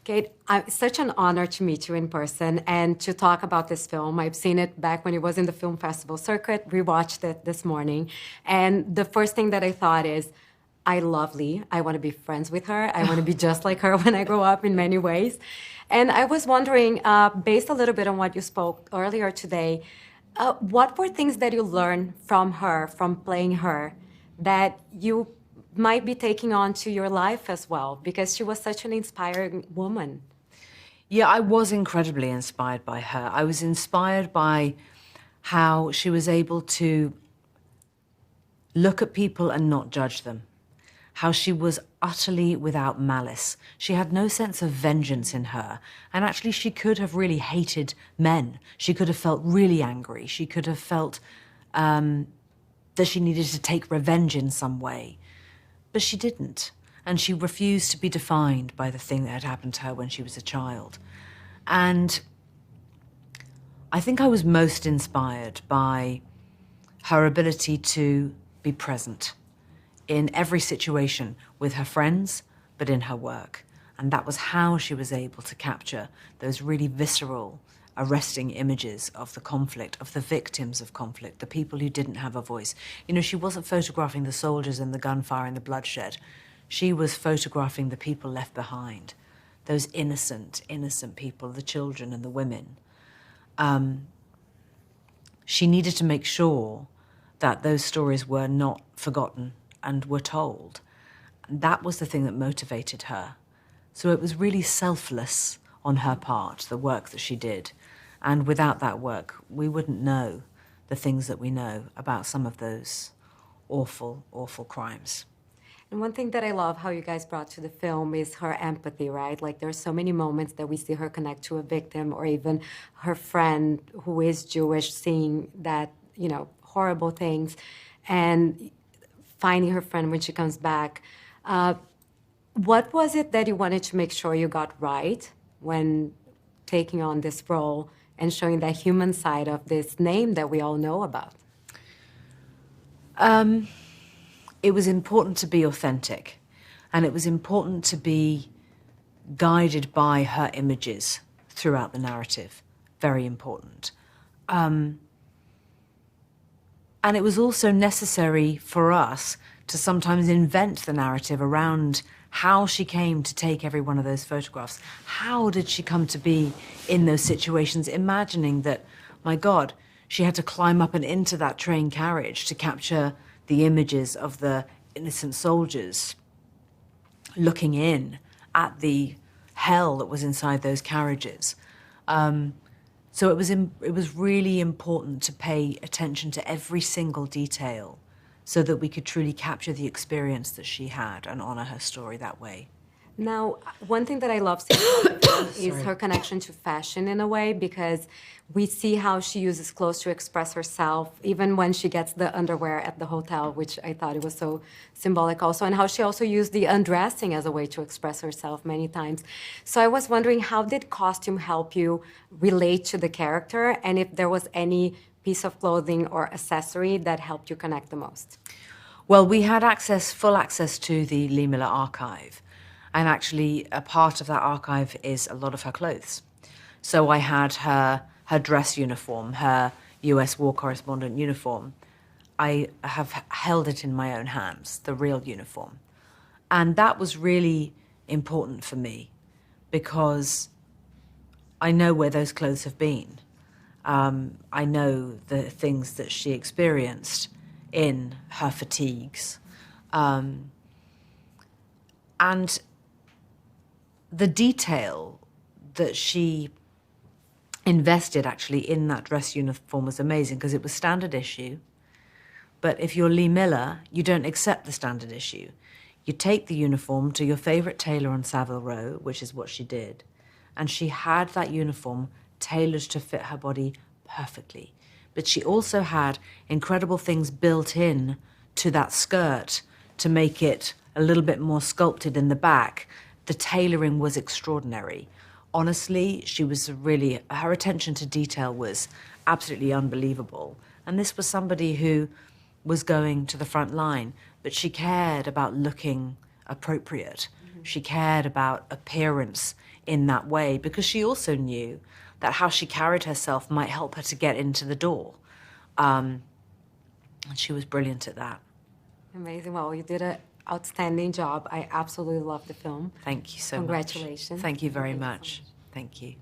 Kate, it's such an honor to meet you in person and to talk about this film. I've seen it back when it was in the film festival circuit, rewatched it this morning. And the first thing that I thought is, I love Lee. I want to be friends with her. I want to be just like her when I grow up in many ways. And I was wondering, based a little bit on what you spoke earlier today, what were things that you learned from her, from playing her, that you might be taking on to your life as well? Because she was such an inspiring woman. Yeah, I was incredibly inspired by her. I was inspired by how she was able to look at people and not judge them. How she was utterly without malice. She had no sense of vengeance in her. And actually, she could have really hated men. She could have felt really angry. She could have felt that she needed to take revenge in some way. But she didn't. And she refused to be defined by the thing that had happened to her when she was a child. And I think I was most inspired by her ability to be present in every situation with her friends, but in her work. And that was how she was able to capture those really visceral, arresting images of the conflict, of the victims of conflict, the people who didn't have a voice. You know, she wasn't photographing the soldiers and the gunfire and the bloodshed. She was photographing the people left behind, those innocent people, the children and the women. She needed to make sure that those stories were not forgotten and were told. And that was the thing that motivated her. So it was really selfless on her part, the work that she did. And without that work, we wouldn't know the things that we know about some of those awful, awful crimes. And one thing that I love how you guys brought to the film is her empathy, right? Like there's so many moments that we see her connect to a victim or even her friend who is Jewish seeing that, you know, horrible things and finding her friend when she comes back. What was it that you wanted to make sure you got right when taking on this role and showing that human side of this name that we all know about? It was important to be authentic, and it was important to be guided by her images throughout the narrative. Very important. And it was also necessary for us to sometimes invent the narrative around how she came to take every one of those photographs. How did she come to be in those situations, imagining that, my God, she had to climb up and into that train carriage to capture the images of the innocent soldiers looking in at the hell that was inside those carriages. So it was really important to pay attention to every single detail so that we could truly capture the experience that she had and honor her story that way. Now, one thing that I love seeing about the film is her connection to fashion in a way, because we see how she uses clothes to express herself, even when she gets the underwear at the hotel, which I thought it was so symbolic also, and how she also used the undressing as a way to express herself many times. So I was wondering, how did costume help you relate to the character, and if there was any piece of clothing or accessory that helped you connect the most? Well, we had full access to the Lee Miller archive. And actually, a part of that archive is a lot of her clothes. So I had her dress uniform, her US war correspondent uniform. I have held it in my own hands, the real uniform. And that was really important for me because I know where those clothes have been. I know the things that she experienced in her fatigues. And the detail that she invested actually in that dress uniform was amazing because it was standard issue. But if you're Lee Miller, you don't accept the standard issue. You take the uniform to your favorite tailor on Savile Row, which is what she did, and she had that uniform tailored to fit her body perfectly. But she also had incredible things built in to that skirt to make it a little bit more sculpted in the back. The tailoring was extraordinary. Honestly, her attention to detail was absolutely unbelievable. And this was somebody who was going to the front line, but she cared about looking appropriate. Mm-hmm. She cared about appearance in that way, because she also knew that how she carried herself might help her to get into the door. And she was brilliant at that. Amazing. Well, you did an outstanding job. I absolutely love the film. Thank you so much. Congratulations. Thank you very much. Thank you.